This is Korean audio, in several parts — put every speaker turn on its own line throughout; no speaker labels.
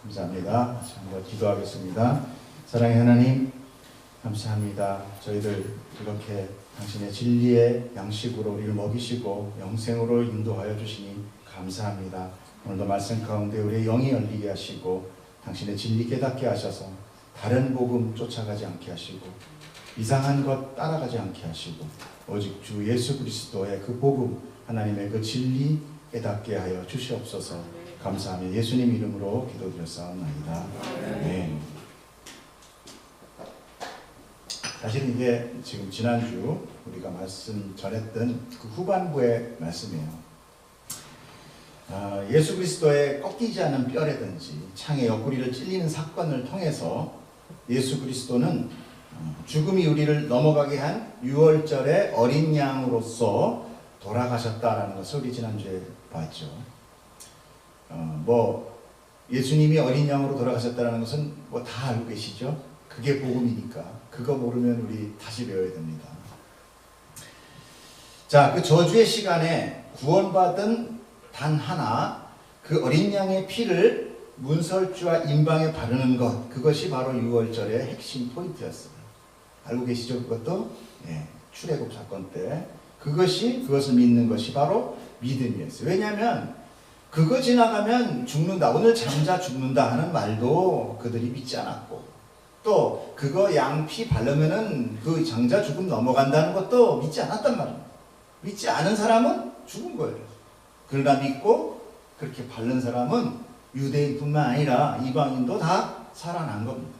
감사합니다. 한번 기도하겠습니다. 사랑의 하나님, 감사합니다. 저희들 이렇게 당신의 진리의 양식으로 우리를 먹이시고 영생으로 인도하여 주시니 감사합니다. 오늘도 말씀 가운데 우리의 영이 열리게 하시고 당신의 진리 깨닫게 하셔서 다른 복음 쫓아가지 않게 하시고 이상한 것 따라가지 않게 하시고 오직 주 예수 그리스도의 그 복음, 하나님의 그 진리 깨닫게 하여 주시옵소서. 감사하며 예수님 이름으로 기도드렸사옵나이다. 네. 사실은 이게 지금 지난주 우리가 말씀 전했던 그 후반부의 말씀이에요. 예수 그리스도의 꺾이지 않은 뼈라든지 창의 옆구리를 찔리는 사건을 통해서 예수 그리스도는 죽음이 우리를 넘어가게 한 유월절의 어린 양으로서 돌아가셨다라는 것을 우리 지난주에 봤죠. 예수님이 어린 양으로 돌아가셨다는 것은 다 알고 계시죠? 그게 복음이니까 그거 모르면 우리 다시 배워야 됩니다. 자, 그 저주의 시간에 구원받은 단 하나, 그 어린 양의 피를 문설주와 임방에 바르는 것, 그것이 바로 유월절의 핵심 포인트였어요. 알고 계시죠? 그것도 출애굽 사건 때 그것을 믿는 것이 바로 믿음이었어요. 왜냐하면 그거 지나가면 죽는다, 오늘 장자 죽는다 하는 말도 그들이 믿지 않았고, 또 그거 양피 바르면은 그 장자 죽음 넘어간다는 것도 믿지 않았단 말입니다. 믿지 않은 사람은 죽은 거예요. 그러나 믿고 그렇게 바른 사람은 유대인뿐만 아니라 이방인도 다 살아난 겁니다.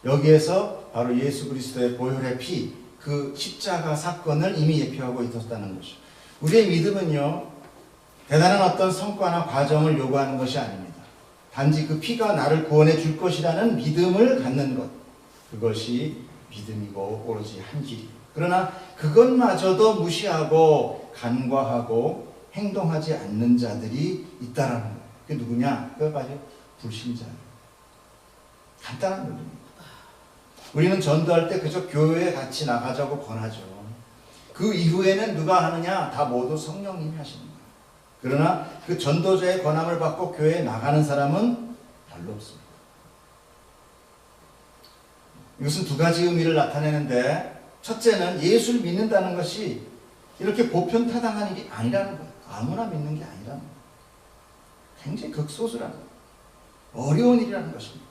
여기에서 바로 예수 그리스도의 보혈의 피, 그 십자가 사건을 이미 예표하고 있었다는 것이죠. 우리의 믿음은요, 대단한 어떤 성과나 과정을 요구하는 것이 아닙니다. 단지 그 피가 나를 구원해 줄 것이라는 믿음을 갖는 것, 그것이 믿음이고 오로지 한 길이에요. 그러나 그것마저도 무시하고 간과하고 행동하지 않는 자들이 있다라는 거예요. 그게 누구냐? 그게 바로 불신자예요. 간단한 논리입니다. 우리는 전도할 때 그저 교회에 같이 나가자고 권하죠. 그 이후에는 누가 하느냐? 다 모두 성령님이 하시는 거예요. 그러나 그 전도자의 권함을 받고 교회에 나가는 사람은 별로 없습니다. 이것은 두 가지 의미를 나타내는데, 첫째는 예수를 믿는다는 것이 이렇게 보편타당한 일이 아니라는 거예요. 아무나 믿는 게 아니라는 거예요. 굉장히 극소수라는 거예요. 어려운 일이라는 것입니다.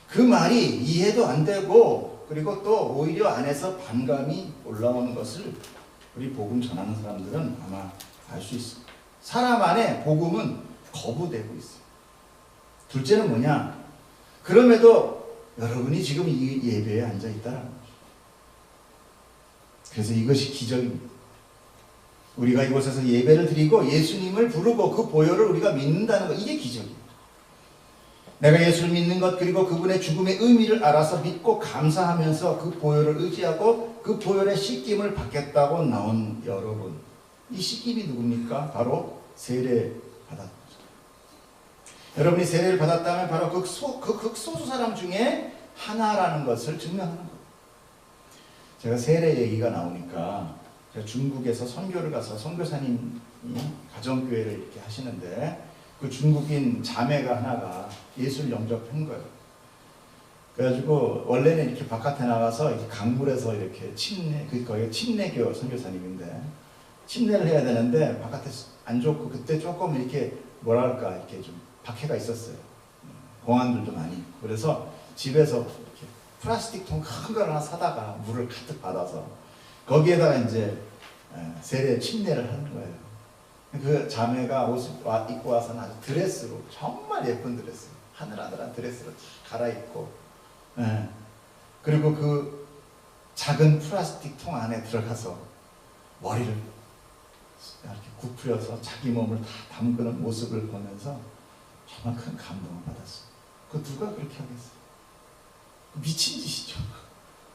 그 말이 이해도 안 되고, 그리고 또 오히려 안에서 반감이 올라오는 것을 우리 복음 전하는 사람들은 아마 알 수 있습니다. 사람 안에 복음은 거부되고 있어요. 둘째는 뭐냐? 그럼에도 여러분이 지금 이 예배에 앉아 있다는 거죠. 그래서 이것이 기적입니다. 우리가 이곳에서 예배를 드리고 예수님을 부르고 그 보혈을 우리가 믿는다는 것, 이게 기적이에요. 내가 예수를 믿는 것, 그리고 그분의 죽음의 의미를 알아서 믿고 감사하면서 그 보혈을 의지하고 그 보혈의 씻김을 받겠다고 나온 여러분, 이 씻김이 누굽니까? 바로 세례 받았죠. 여러분이 세례를 받았다면 바로 그 극소수 사람 중에 하나라는 것을 증명하는 거예요. 제가 세례 얘기가 나오니까, 제가 중국에서 선교를 가서 선교사님이 가정교회를 이렇게 하시는데, 그 중국인 자매가 하나가 예수를 영접한 거예요. 그래가지고 원래는 이렇게 바깥에 나가서 이렇게 강물에서 이렇게 거기 침례교 선교사님인데 침례를 해야 되는데 바깥에 안 좋고, 그때 조금 이렇게 뭐랄까 이렇게 좀 박해가 있었어요. 공안들도 많이 있고. 그래서 집에서 이렇게 플라스틱 통 큰 걸 하나 사다가 물을 가득 받아서 거기에다가 이제 세례 침례를 하는 거예요. 그 자매가 옷을 입고 와서는 아주 드레스로, 정말 예쁜 드레스, 하늘하늘한 드레스로 갈아입고, 그리고 그 작은 플라스틱 통 안에 들어가서 머리를 이렇게 굽혀서 자기 몸을 다 담그는 모습을 보면서 정말 큰 감동을 받았어요. 그 누가 그렇게 하겠어요? 미친 짓이죠.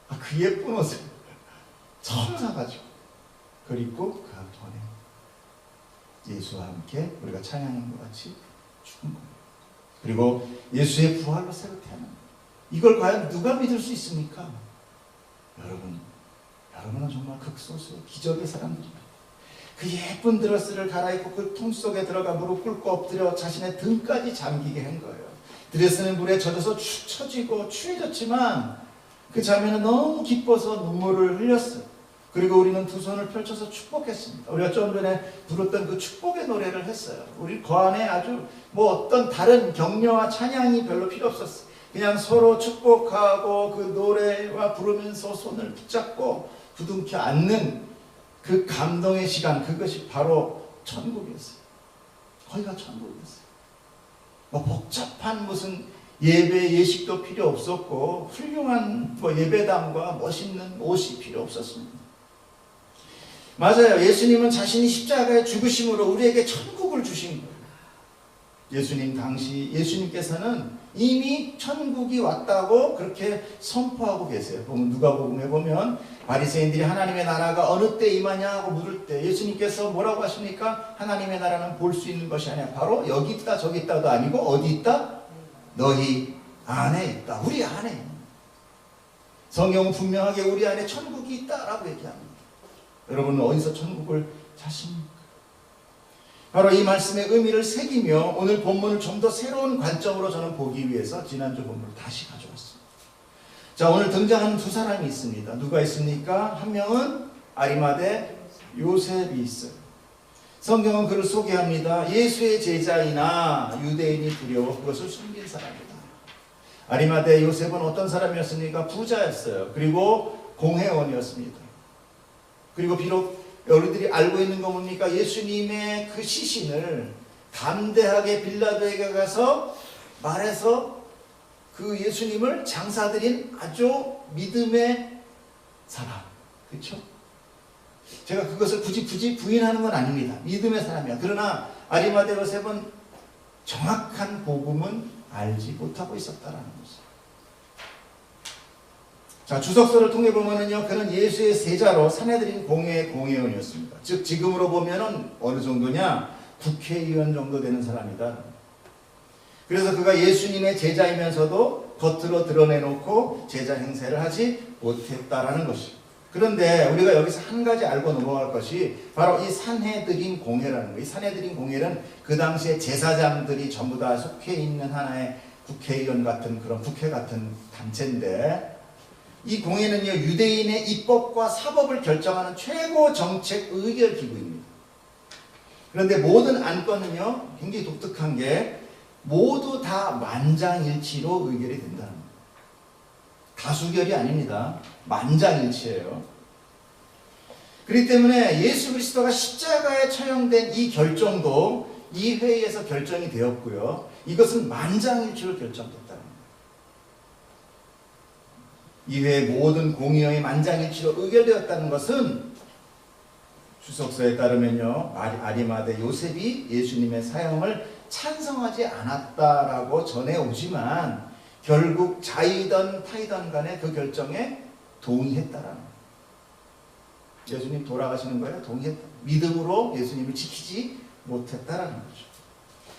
그 예쁜 옷을 처음 사가지고 그리고 그 안에 예수와 함께 우리가 찬양한 것 같이 죽은 거예요. 그리고 예수의 부활로 새로 태어난 거예요. 이걸 과연 누가 믿을 수 있습니까? 여러분은 정말 극소수의 기적의 사람들입니다. 그 예쁜 드레스를 갈아입고 그 통 속에 들어가 무릎 꿇고 엎드려 자신의 등까지 잠기게 한 거예요. 드레스는 물에 젖어서 축 처지고 추해졌지만 그 자매는 너무 기뻐서 눈물을 흘렸어요. 그리고 우리는 두 손을 펼쳐서 축복했습니다. 우리가 좀 전에 부르던 그 축복의 노래를 했어요. 우리 그 안에 아주 어떤 다른 격려와 찬양이 별로 필요 없었어요. 그냥 서로 축복하고 그 노래와 부르면서 손을 붙잡고 부둥켜 안는 그 감동의 시간, 그것이 바로 천국이었어요. 거기가 천국이었어요. 복잡한 무슨 예배 예식도 필요 없었고 훌륭한 예배당과 멋있는 옷이 필요 없었습니다. 맞아요. 예수님은 자신이 십자가에 죽으심으로 우리에게 천국을 주신 거예요. 예수님께서는 이미 천국이 왔다고 그렇게 선포하고 계세요. 누가복음에 보면 바리새인들이 하나님의 나라가 어느 때 임하냐고 물을 때 예수님께서 뭐라고 하십니까? 하나님의 나라는 볼 수 있는 것이 아니라 바로 여기 있다 저기 있다도 아니고 어디 있다? 너희 안에 있다. 우리 안에. 성경은 분명하게 우리 안에 천국이 있다라고 얘기합니다. 여러분은 어디서 천국을 찾습니까? 바로 이 말씀의 의미를 새기며 오늘 본문을 좀 더 새로운 관점으로 저는 보기 위해서 지난주 본문을 다시 가져왔습니다. 자, 오늘 등장하는 두 사람이 있습니다. 누가 있습니까? 한 명은 아리마대 요셉이 있어요. 성경은 그를 소개합니다. 예수의 제자이나 유대인이 두려워 그것을 숨긴 사람이다. 아리마대 요셉은 어떤 사람이었습니까? 부자였어요. 그리고 공회원이었습니다. 그리고 비록 우리들이 알고 있는 거 뭡니까? 예수님의 그 시신을 담대하게 빌라도에게 가서 말해서 그 예수님을 장사드린 아주 믿음의 사람. 그렇죠? 제가 그것을 굳이 부인하는 건 아닙니다. 믿음의 사람이야. 그러나 아리마대 요셉은 정확한 복음은 알지 못하고 있었다라는 것이죠. 자, 주석서를 통해 보면은요, 그는 예수의 세자로 사내들인 공회의 공회원이었습니다. 즉, 지금으로 보면은 어느 정도냐? 국회의원 정도 되는 사람이다. 그래서 그가 예수님의 제자이면서도 겉으로 드러내놓고 제자 행세를 하지 못했다라는 것이죠. 그런데 우리가 여기서 한 가지 알고 넘어갈 것이 바로 이 산헤드린 공회라는 거예요. 이 산헤드린 공회는 그 당시에 제사장들이 전부 다 속해 있는 하나의 국회의원 같은 그런 국회 같은 단체인데 이 공회는요, 유대인의 입법과 사법을 결정하는 최고 정책 의결 기구입니다. 그런데 모든 안건은요, 굉장히 독특한 게 모두 다 만장일치로 의결이 된다는 거예요. 다수결이 아닙니다. 만장일치예요. 그렇기 때문에 예수 그리스도가 십자가에 처형된 이 결정도 이 회의에서 결정이 되었고요. 이것은 만장일치로 결정됐다는 거예요. 이 회의 모든 공의원이 만장일치로 의결되었다는 것은 주석서에 따르면요, 아리마대 요셉이 예수님의 사형을 찬성하지 않았다라고 전해오지만 결국 자이던 타이던 간에 그 결정에 동의했다라는 거예요. 예수님 돌아가시는 거예요? 동의했다. 믿음으로 예수님을 지키지 못했다라는 거죠.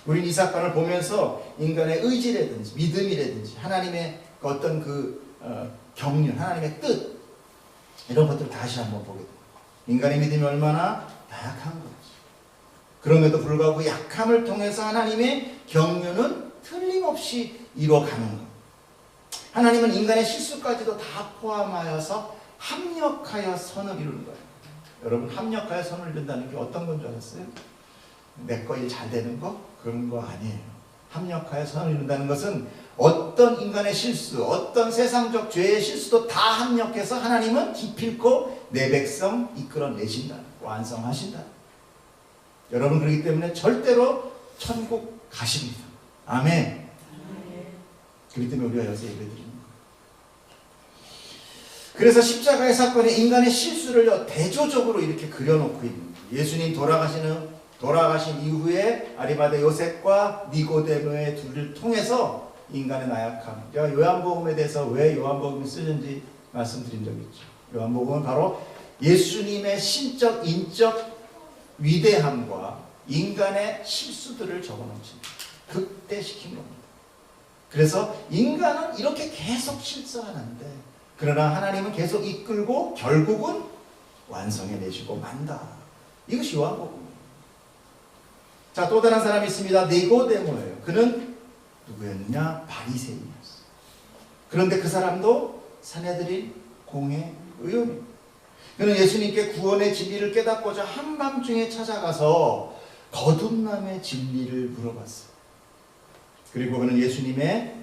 우린 이 사건을 보면서 인간의 의지라든지 믿음이라든지 하나님의 어떤 경륜, 하나님의 뜻 이런 것들을 다시 한번 보게 됩니다. 인간의 믿음이 얼마나 나약한 거지. 그럼에도 불구하고 약함을 통해서 하나님의 경륜은 틀림없이 이루어가는 것. 하나님은 인간의 실수까지도 다 포함하여서 합력하여 선을 이루는 거예요. 여러분, 합력하여 선을 이룬다는 게 어떤 건 줄 아셨어요? 내 거 일 잘 되는 거? 그런 거 아니에요. 합력하여 선을 이룬다는 것은 어떤 인간의 실수, 어떤 세상적 죄의 실수도 다 합력해서 하나님은 기필코 내 백성 이끌어내신다, 완성하신다. 여러분, 그렇기 때문에 절대로 천국 가십니다. 아멘. 그렇기 때문에 우리가 여기서 예배드립니다. 그래서 십자가의 사건에 인간의 실수를 대조적으로 이렇게 그려놓고 있는 거예요. 예수님 돌아가신 이후에 아리마대 요셉과 니고데모의 둘을 통해서 인간의 나약함. 제가 요한복음에 대해서 왜 요한복음이 쓰는지 말씀드린 적이 있죠. 요한복음은 바로 예수님의 신적, 인적 위대함과 인간의 실수들을 적어놓지 극대시킨 겁니다. 그래서 인간은 이렇게 계속 실수하는데 그러나 하나님은 계속 이끌고 결국은 완성해내시고 만다. 이것이 요한복음이에요. 자, 또 다른 사람이 있습니다. 니고데모예요. 그는 누구였느냐? 바리새인이었어. 그런데 그 사람도 산헤드린 공회 의원이에요. 그는 예수님께 구원의 진리를 깨닫고자 한밤중에 찾아가서 거듭남의 진리를 물어봤어요. 그리고 그는 예수님의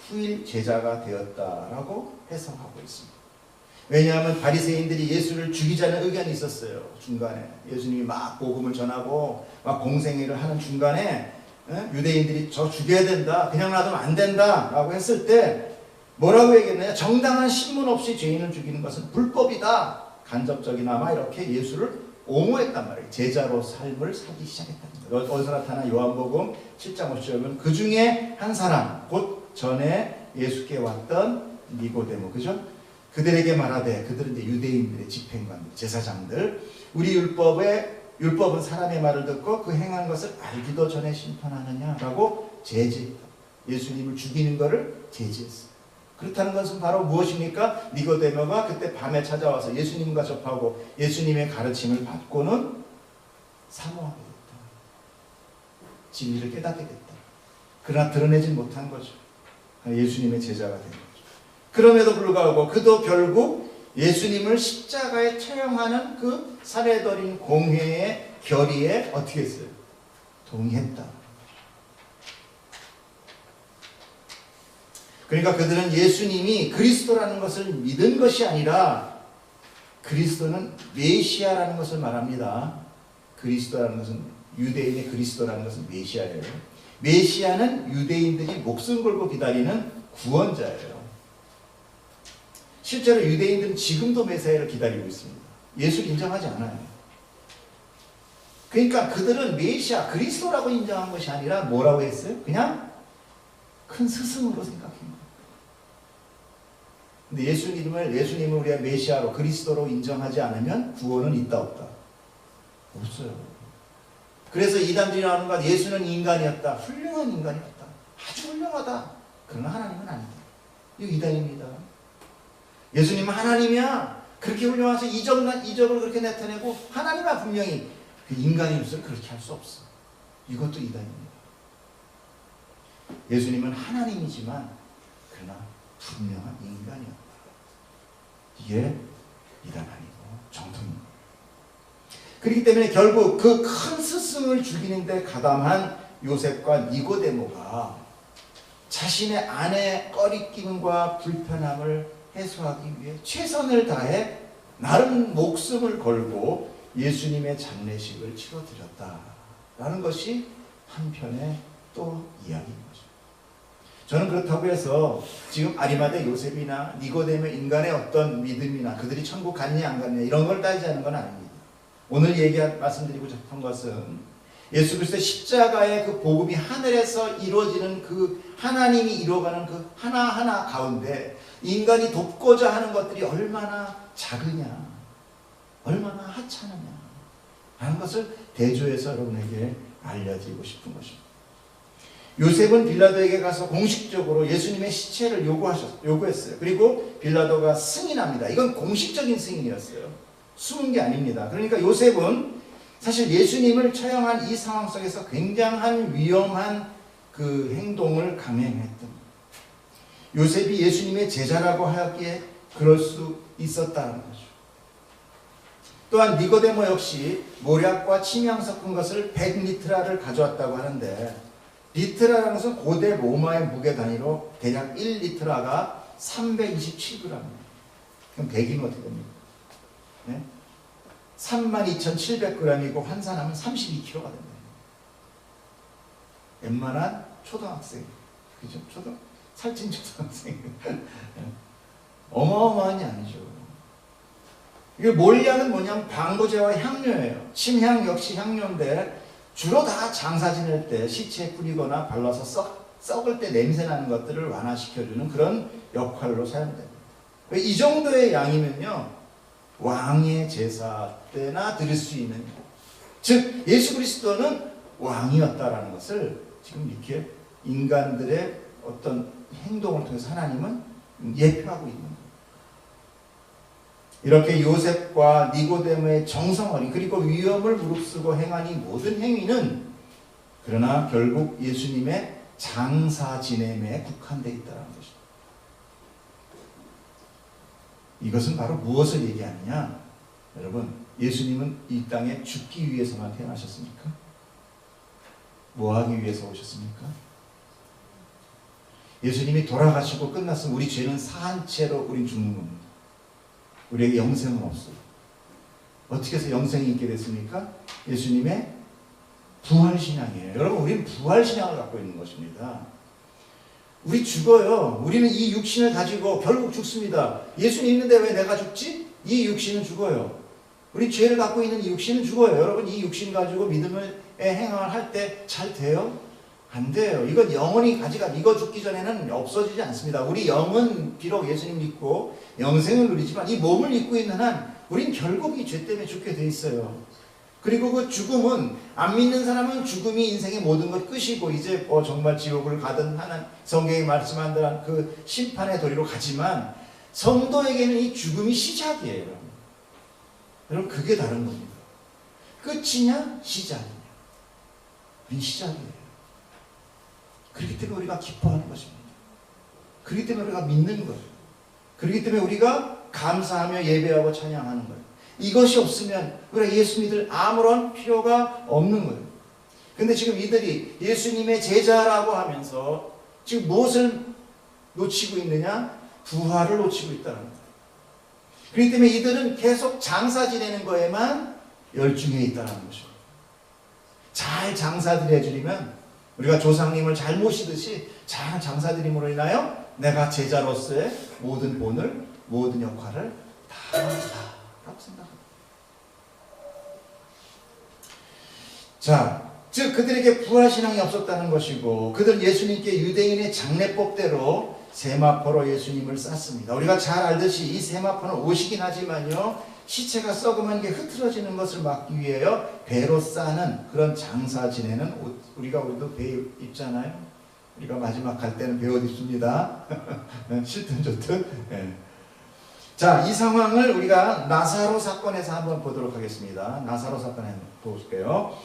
후일 제자가 되었다라고 해석하고 있습니다. 왜냐하면 바리새인들이 예수를 죽이자는 의견이 있었어요. 중간에 예수님이 막 복음을 전하고 막 공생애를 하는 중간에 유대인들이 저 죽여야 된다, 그냥 놔두면 안 된다 라고 했을 때 뭐라고 얘기했나요? 정당한 신문 없이 죄인을 죽이는 것은 불법이다. 간접적이나마 이렇게 예수를 옹호했단 말이에요. 제자로 삶을 살기 시작했다는 거예요. 어디서 나타나? 요한복음 7장 5절은 그 중에 한 사람, 곧 전에 예수께 왔던 니고데모, 그죠? 그들에게 말하되, 그들은 이제 유대인들의 집행관들, 제사장들, 우리 율법은 사람의 말을 듣고 그 행한 것을 알기도 전에 심판하느냐라고 제지했다. 예수님을 죽이는 것을 제지했어요. 그렇다는 것은 바로 무엇입니까? 니고데모가 그때 밤에 찾아와서 예수님과 접하고 예수님의 가르침을 받고는 사모하게 됐다. 진리를 깨닫게 됐다. 그러나 드러내지 못한 거죠. 예수님의 제자가 된 거죠. 그럼에도 불구하고 그도 결국 예수님을 십자가에 처형하는 그 산헤드린 공회의 결의에 어떻게 했어요? 동의했다. 그러니까 그들은 예수님이 그리스도라는 것을 믿은 것이 아니라 그리스도는 메시아라는 것을 말합니다. 그리스도라는 것은, 유대인의 그리스도라는 것은 메시아예요. 메시아는 유대인들이 목숨 걸고 기다리는 구원자예요. 실제로 유대인들은 지금도 메시아를 기다리고 있습니다. 예수를 인정하지 않아요. 그러니까 그들은 메시아, 그리스도라고 인정한 것이 아니라 뭐라고 했어요? 그냥 큰 스승으로 생각해요. 근데 예수님을 우리가 메시아로, 그리스도로 인정하지 않으면 구원은 있다 없다? 없어요. 그래서 이단들이 나오는 것, 예수는 인간이었다. 훌륭한 인간이었다. 아주 훌륭하다. 그러나 하나님은 아니다. 이거 이단입니다. 예수님은 하나님이야. 그렇게 훌륭해서 이적을 그렇게 나타내고 하나님은 분명히 그 인간으로서는 그렇게 할 수 없어. 이것도 이단입니다. 예수님은 하나님이지만 그러나 분명한 인간이었다. 이게 이단 아니고 정통입니다. 그렇기 때문에 결국 그 큰 스승을 죽이는데 가담한 요셉과 니고데모가 자신의 아내의 꺼리낌과 불편함을 해소하기 위해 최선을 다해 나름 목숨을 걸고 예수님의 장례식을 치러드렸다라는 것이 한편의 또 이야기인 거죠. 저는 그렇다고 해서 지금 아리마대 요셉이나 니고데모 인간의 어떤 믿음이나 그들이 천국 갔냐 안 갔냐 이런 걸 따지자는 건 아닙니다. 오늘 말씀드리고자 한 것은 예수 그리스도의 십자가의 그 복음이 하늘에서 이루어지는 그 하나님이 이루어가는 그 하나하나 가운데 인간이 돕고자 하는 것들이 얼마나 작으냐, 얼마나 하찮으냐 하는 것을 대조해서 여러분에게 알려드리고 싶은 것입니다. 요셉은 빌라도에게 가서 공식적으로 예수님의 시체를 요구했어요. 그리고 빌라도가 승인합니다. 이건 공식적인 승인이었어요. 숨은 게 아닙니다. 그러니까 요셉은 사실 예수님을 처형한 이 상황 속에서 굉장한 위험한 그 행동을 감행했던, 요셉이 예수님의 제자라고 하기에 그럴 수 있었다는 거죠. 또한 니고데모 역시 모략과 침향 섞은 것을 100리트라를 가져왔다고 하는데, 리트라라는 것은 고대 로마의 무게 단위로 대략 1리트라가 327g입니다. 그럼 100이면 어떻게 됩니까? 네? 32,700g이고 환산하면 32kg가 됩니다. 웬만한 초등학생, 그죠? 살찐 초등학생. 어마어마한 양이죠. 이게 몰약은 뭐냐면 방부제와 향료예요. 침향 역시 향료인데 주로 다 장사 지낼 때 시체에 뿌리거나 발라서 썩을 때 냄새 나는 것들을 완화시켜주는 그런 역할로 사용됩니다. 이 정도의 양이면요, 왕의 제사 때나 드릴 수 있는, 즉 예수 그리스도는 왕이었다라는 것을 지금 이렇게 인간들의 어떤 행동을 통해서 하나님은 예표하고 있는 거예요. 이렇게 요셉과 니고데모의 정성어린 그리고 위험을 무릅쓰고 행한 이 모든 행위는 그러나 결국 예수님의 장사 지냄에 국한되어 있다는 것입니다. 이것은 바로 무엇을 얘기하느냐? 여러분, 예수님은 이 땅에 죽기 위해서만 태어나셨습니까? 뭐 하기 위해서 오셨습니까? 예수님이 돌아가시고 끝났으면 우리 죄는 사한 채로 우린 죽는 겁니다. 우리에게 영생은 없어요. 어떻게 해서 영생이 있게 됐습니까? 예수님의 부활신앙이에요. 여러분, 우리는 부활신앙을 갖고 있는 것입니다. 우리 죽어요. 우리는 이 육신을 가지고 결국 죽습니다. 예수님 있는데 왜 내가 죽지? 이 육신은 죽어요. 우리 죄를 갖고 있는 이 육신은 죽어요. 여러분, 이 육신 가지고 믿음의 행함을 할 때 잘 돼요? 안 돼요. 이건 영원히 가지가 이거 죽기 전에는 없어지지 않습니다. 우리 영은 비록 예수님 믿고 영생을 누리지만 이 몸을 입고 있는 한 우린 결국 이 죄 때문에 죽게 돼 있어요. 그리고 그 죽음은, 안 믿는 사람은 죽음이 인생의 모든 것 끝이고 이제 정말 지옥을 가든 하는 성경이 말씀한 대로 그 심판의 도리로 가지만, 성도에게는 이 죽음이 시작이에요. 여러분, 그게 다른 겁니다. 끝이냐 시작이냐. 우린 시작이에요. 그렇기 때문에 우리가 기뻐하는 것입니다. 그렇기 때문에 우리가 믿는 거예요. 그렇기 때문에 우리가 감사하며 예배하고 찬양하는 거예요. 이것이 없으면 우리가 예수 믿을 아무런 필요가 없는 거예요. 근데 지금 이들이 예수님의 제자라고 하면서 지금 무엇을 놓치고 있느냐? 부활을 놓치고 있다는 거예요. 그렇기 때문에 이들은 계속 장사 지내는 거에만 열중해 있다는 것입니다. 잘 장사들여 주려면, 우리가 조상님을 잘 모시듯이 잘 장사드림으로 인하여 내가 제자로서의 모든 본을, 모든 역할을 다 라고 생각합니다. 자, 즉 그들에게 부활신앙이 없었다는 것이고, 그들은 예수님께 유대인의 장례법대로 세마포로 예수님을 쌌습니다. 우리가 잘 알듯이 이 세마포는 옷이긴 하지만요, 시체가 썩으면 이게 흐트러지는 것을 막기 위하여 배로 싸는 그런 장사 지내는 옷. 우리가 오늘도 배 입잖아요. 우리가 마지막 갈 때는 배 옷 입습니다. 싫든 좋든. 네. 자, 이 상황을 우리가 나사로 사건에서 한번 보도록 하겠습니다. 나사로 사건에 볼게요.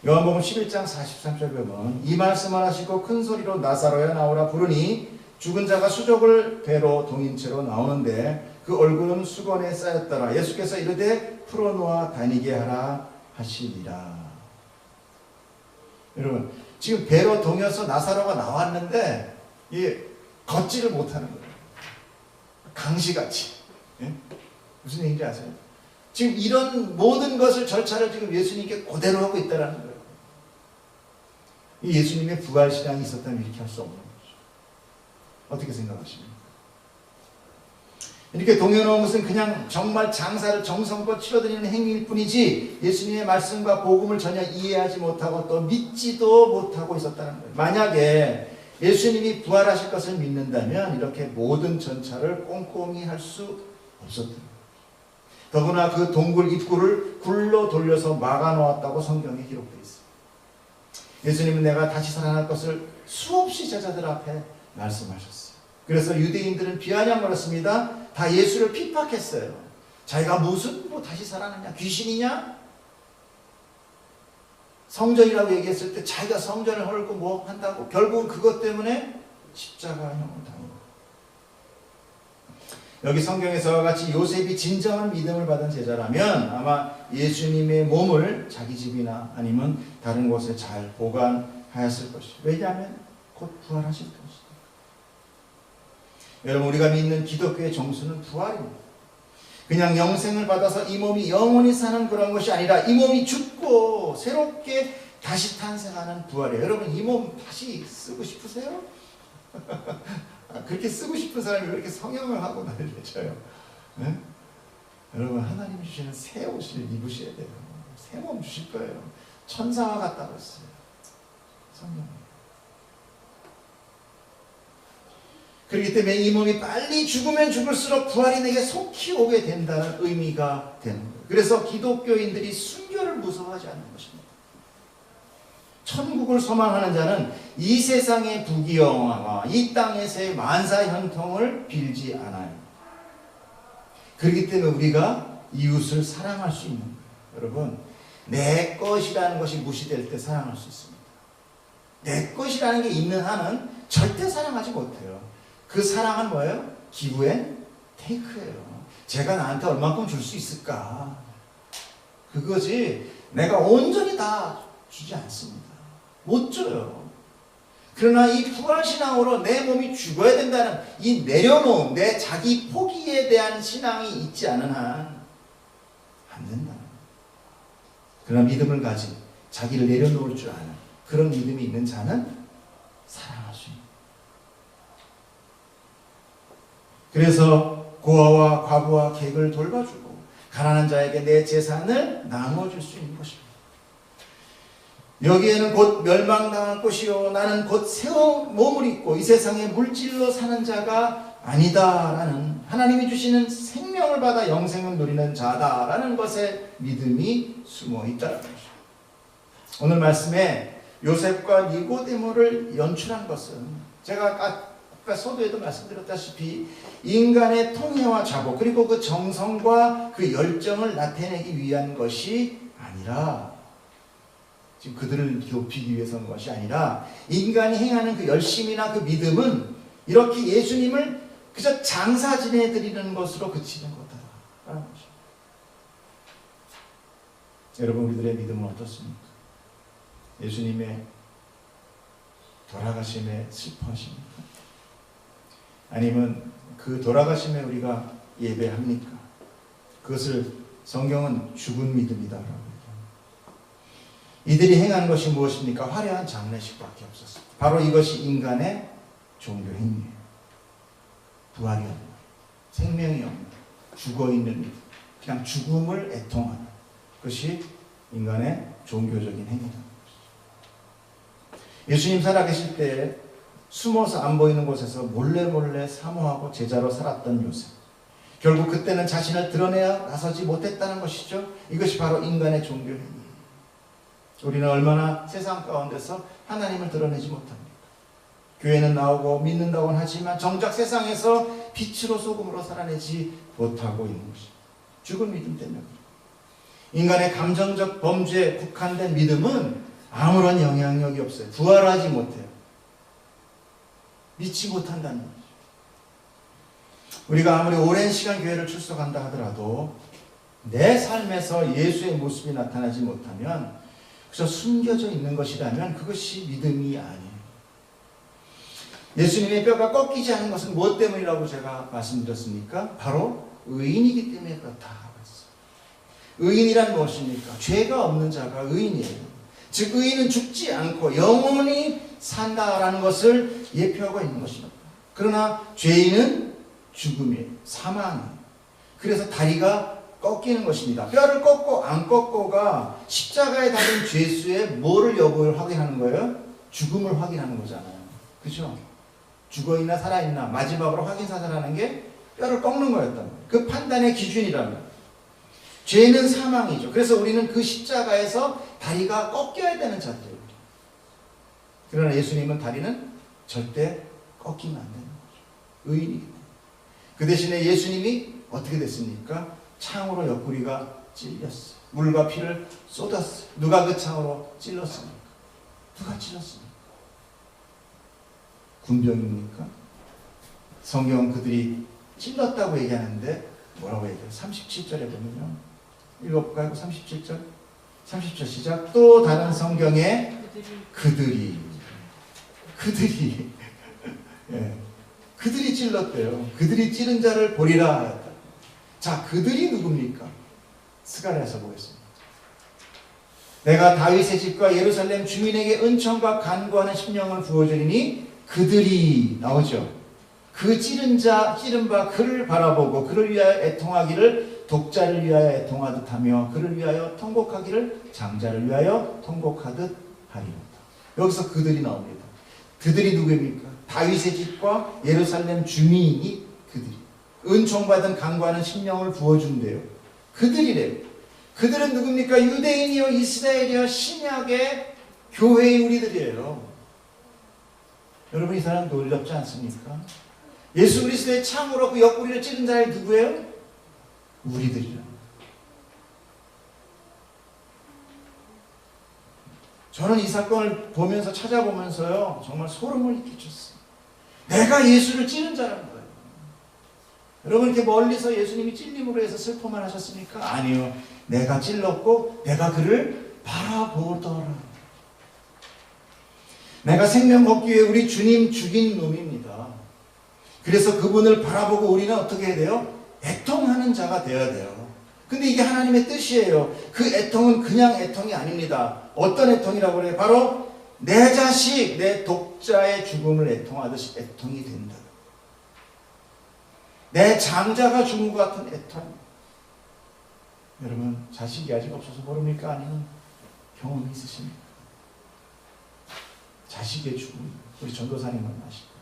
요한복음 11장 43절 보면, 이 말씀을 하시고 큰 소리로 나사로야 나오라 부르니 죽은 자가 수족을 배로 동인 채로 나오는데 그 얼굴은 수건에 쌓였더라. 예수께서 이르되 풀어놓아 다니게 하라 하시니라. 여러분, 지금 배로 동여서 나사로가 나왔는데 걷지를 못하는 거예요. 강시같이. 예? 무슨 얘기인지 아세요? 지금 이런 모든 것을 절차를 지금 예수님께 그대로 하고 있다는 거예요. 이 예수님의 부활신앙이 있었다면 이렇게 할 수 없는 거죠. 어떻게 생각하십니까? 이렇게 동여놓은 것은 그냥 정말 장사를 정성껏 치러드리는 행위일 뿐이지 예수님의 말씀과 복음을 전혀 이해하지 못하고 또 믿지도 못하고 있었다는 거예요. 만약에 예수님이 부활하실 것을 믿는다면 이렇게 모든 전차를 꼼꼼히 할 수 없었던 거예요. 더구나 그 동굴 입구를 굴러 돌려서 막아놓았다고 성경에 기록되어 있습니다. 예수님은 내가 다시 살아날 것을 수없이 제자들 앞에 말씀하셨어요. 그래서 유대인들은 비아냥거렸습니다. 다 예수를 핍박했어요. 자기가 무슨 다시 살아나냐? 귀신이냐? 성전이라고 얘기했을 때 자기가 성전을 헐고 뭐 한다고? 결국은 그것 때문에 십자가형을 당합니다. 여기 성경에서 같이 요셉이 진정한 믿음을 받은 제자라면 아마 예수님의 몸을 자기 집이나 아니면 다른 곳에 잘 보관하였을 것이죠. 왜냐하면 곧 부활하실 것이죠. 여러분, 우리가 믿는 기독교의 정수는 부활입니다. 그냥 영생을 받아서 이 몸이 영원히 사는 그런 것이 아니라 이 몸이 죽고 새롭게 다시 탄생하는 부활이에요. 여러분, 이 몸 다시 쓰고 싶으세요? 그렇게 쓰고 싶은 사람이 왜 이렇게 성형을 하고 난리를 쳐요? 네? 여러분, 하나님이 주시는 새 옷을 입으셔야 돼요. 새 몸 주실 거예요. 천사와 같다고 했어요. 성령. 그렇기 때문에 이 몸이 빨리 죽으면 죽을수록 부활이 내게 속히 오게 된다는 의미가 되는 거예요. 그래서 기독교인들이 순교를 무서워하지 않는 것입니다. 천국을 소망하는 자는 이 세상의 부귀영화와 이 땅에서의 만사형통을 빌지 않아요. 그렇기 때문에 우리가 이웃을 사랑할 수 있는 거예요. 여러분, 내 것이라는 것이 무시될 때 사랑할 수 있습니다. 내 것이라는 게 있는 한은 절대 사랑하지 못해요. 그 사랑은 뭐예요? 기브 앤 테이크예요. 제가 나한테 얼만큼 줄 수 있을까? 그거지 내가 온전히 다 주지 않습니다. 못 줘요. 그러나 이 부활신앙으로 내 몸이 죽어야 된다는 이 내려놓음, 내 자기 포기에 대한 신앙이 있지 않은 한 안 된다. 그러나 믿음을 가진, 자기를 내려놓을 줄 아는 그런 믿음이 있는 자는 사랑할 수 있는. 그래서 고아와 과부와 객을 돌봐주고 가난한 자에게 내 재산을 나눠줄 수 있는 것입니다. 여기에는 곧 멸망당할 것이요 나는 곧 새 몸을 입고 이 세상에 물질로 사는 자가 아니다라는 하나님이 주시는 생명을 받아 영생을 누리는 자다라는 것에 믿음이 숨어 있다는 것입니다. 오늘 말씀에 요셉과 니고데모를 연출한 것은 제가 아까 서두에도 말씀드렸다시피 인간의 통해와 자복 그리고 그 정성과 그 열정을 나타내기 위한 것이 아니라 지금 그들을 높이기 위해서 한 것이 아니라 인간이 행하는 그 열심이나 그 믿음은 이렇게 예수님을 그저 장사 지내드리는 것으로 그치는 거다라는 것입니다. 여러분 우리들의 믿음은 어떻습니까? 예수님의 돌아가심에 슬퍼하십니까? 아니면 그 돌아가심에 우리가 예배합니까? 그것을 성경은 죽은 믿음이다라고 얘기합니다. 이들이 행한 것이 무엇입니까? 화려한 장례식밖에 없었습니다. 바로 이것이 인간의 종교 행위예요. 부활이 없는, 생명이 없는, 죽어있는 믿음, 그냥 죽음을 애통하는 것이 인간의 종교적인 행위다. 예수님 살아계실 때 숨어서 안 보이는 곳에서 몰래 사모하고 제자로 살았던 요셉. 결국 그때는 자신을 드러내야 나서지 못했다는 것이죠. 이것이 바로 인간의 종교 행위예요. 우리는 얼마나 세상 가운데서 하나님을 드러내지 못합니까? 교회는 나오고 믿는다고는 하지만 정작 세상에서 빛으로 소금으로 살아내지 못하고 있는 것입니다. 죽은 믿음 때문에 그래요. 인간의 감정적 범죄에 국한된 믿음은 아무런 영향력이 없어요. 부활하지 못해요. 믿지 못한다는 거죠. 우리가 아무리 오랜 시간 교회를 출석한다 하더라도 내 삶에서 예수의 모습이 나타나지 못하면 그저 숨겨져 있는 것이라면 그것이 믿음이 아니에요. 예수님의 뼈가 꺾이지 않은 것은 무엇 때문이라고 제가 말씀드렸습니까? 바로 의인이기 때문에 그렇다고 했어요. 의인이란 무엇입니까? 죄가 없는 자가 의인이에요. 즉 의인은 죽지 않고 영원히 산다라는 것을 예표하고 있는 것입니다. 그러나 죄인은 죽음이에요. 사망이에요. 그래서 다리가 꺾이는 것입니다. 뼈를 꺾고 안 꺾고가 십자가에 달린 죄수의 뭐를 여부를 확인하는 거예요? 죽음을 확인하는 거잖아요. 그렇죠? 죽어있나 살아있나 마지막으로 확인사살하는 게 뼈를 꺾는 거였단 말이에요. 그 판단의 기준이라면 죄는 사망이죠. 그래서 우리는 그 십자가에서 다리가 꺾여야 되는 자들이에요. 그러나 예수님은 다리는 절대 꺾이면 안 되는 거죠. 의인이기 때문에. 그 대신에 예수님이 어떻게 됐습니까? 창으로 옆구리가 찔렸어요. 물과 피를 쏟았어요. 누가 그 창으로 찔렀습니까? 누가 찔렀습니까? 군병입니까? 성경은 그들이 찔렀다고 얘기하는데 뭐라고 얘기해요? 37절에 보면요. 읽어볼까요? 37절. 30절 시작. 또 다른 성경에 그들이 예, 그들이 찔렀대요. 그들이 찌른 자를 보리라 하였다. 자, 그들이 누굽니까? 스가랴서 보겠습니다. 내가 다윗의 집과 예루살렘 주민에게 은총과 간구하는 심령을 부어주리니 그들이 나오죠. 그 찌른 바 그를 바라보고 그를 위하여 애통하기를 독자를 위하여 애통하듯 하며 그를 위하여 통곡하기를 장자를 위하여 통곡하듯 하리로다. 여기서 그들이 나옵니다. 그들이 누구입니까? 다윗의 집과 예루살렘 주민이 그들이 은총받은 간구하는 심령을 부어준대요. 그들이래요. 그들은 누굽니까? 유대인이요 이스라엘이요 신약의 교회의 우리들이에요. 여러분 이 사람 놀랍지 않습니까? 예수 그리스도의 창으로 그 옆구리를 찌른 자의 누구예요? 우리들이라. 저는 이 사건을 보면서 찾아보면서요 정말 소름을 끼쳤어요. 내가 예수를 찌른 자라는 거예요. 여러분 이렇게 멀리서 예수님이 찔림으로 해서 슬퍼만 하셨습니까? 아니요. 내가 찔렀고 내가 그를 바라보더라. 내가 생명 먹기 위해 우리 주님 죽인 놈입니다. 그래서 그분을 바라보고 우리는 어떻게 해야 돼요? 애통하는 자가 되어야 돼요. 근데 이게 하나님의 뜻이에요. 그 애통은 그냥 애통이 아닙니다. 어떤 애통이라고 그래요? 바로 내 자식, 내 독자의 죽음을 애통하듯이 애통이 된다. 내 장자가 죽은 것 같은 애통. 여러분 자식이 아직 없어서 모릅니까? 아니면 경험이 있으십니까? 자식의 죽음. 우리 전도사님은 아시고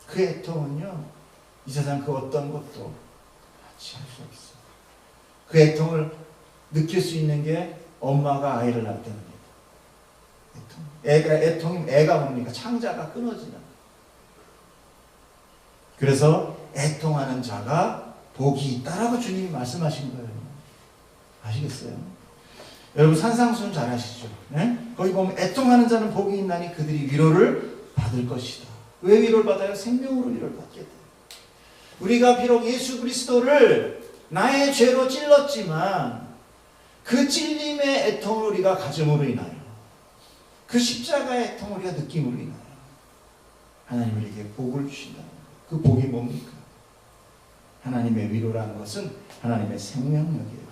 그 애통은요 이 세상 그 어떤 것도 같이 할 수 없어요. 그 애통을 느낄 수 있는 게 엄마가 아이를 낳을 때입니다. 애가 뭡니까? 창자가 끊어지는. 그래서 애통하는 자가 복이 있다라고 주님이 말씀하신 거예요. 아시겠어요? 여러분 산상수훈 잘 아시죠? 네? 거기 보면 애통하는 자는 복이 있나니 그들이 위로를 받을 것이다. 왜 위로를 받아요? 생명으로 위로를 받게 돼요. 우리가 비록 예수 그리스도를 나의 죄로 찔렀지만 그 찔림의 애통을 우리가 가짐으로 인하여 그 십자가의 애통을 우리가 느낌으로 인하여 하나님 우리에게 복을 주신다. 그 복이 뭡니까? 하나님의 위로라는 것은 하나님의 생명력이에요.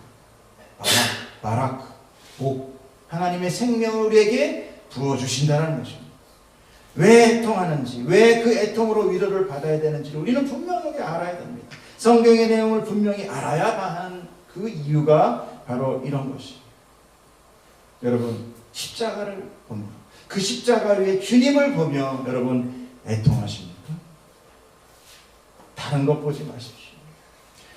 바라크, 복, 하나님의 생명을 우리에게 부어주신다는 것입니다. 왜 애통하는지, 왜 그 애통으로 위로를 받아야 되는지를 우리는 분명하게 알아야 됩니다. 성경의 내용을 분명히 알아야 하는 그 이유가 바로 이런 것이에요. 여러분 십자가를 보며 그 십자가 위에 주님을 보며 여러분 애통하십니까? 다른 것 보지 마십시오.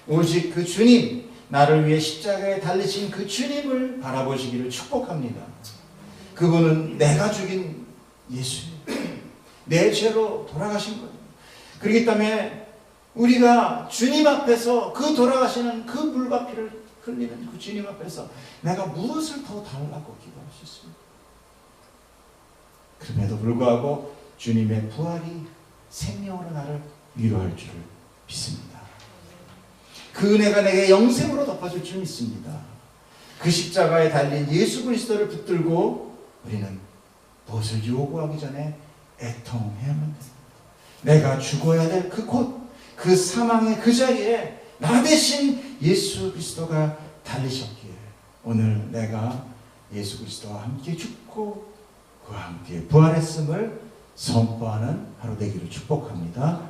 오직 그 주님, 나를 위해 십자가에 달리신 그 주님을 바라보시기를 축복합니다. 그분은 내가 죽인 예수님, 내 죄로 돌아가신 거예요. 그렇기 때문에 우리가 주님 앞에서 그 돌아가시는 그 물과 피를 흘리는 그 주님 앞에서 내가 무엇을 더 달라고 기도할 수 있습니까? 그럼에도 불구하고 주님의 부활이 생명으로 나를 위로할 줄을 믿습니다. 그 은혜가 내게 영생으로 덮어줄 줄 믿습니다. 그 십자가에 달린 예수 그리스도를 붙들고 우리는 무엇을 요구하기 전에 애통해야만 됩니다. 내가 죽어야 될 그 곳, 그 사망의 그 자리에 나 대신 예수 그리스도가 달리셨기에 오늘 내가 예수 그리스도와 함께 죽고 그와 함께 부활했음을 선포하는 하루 되기를 축복합니다.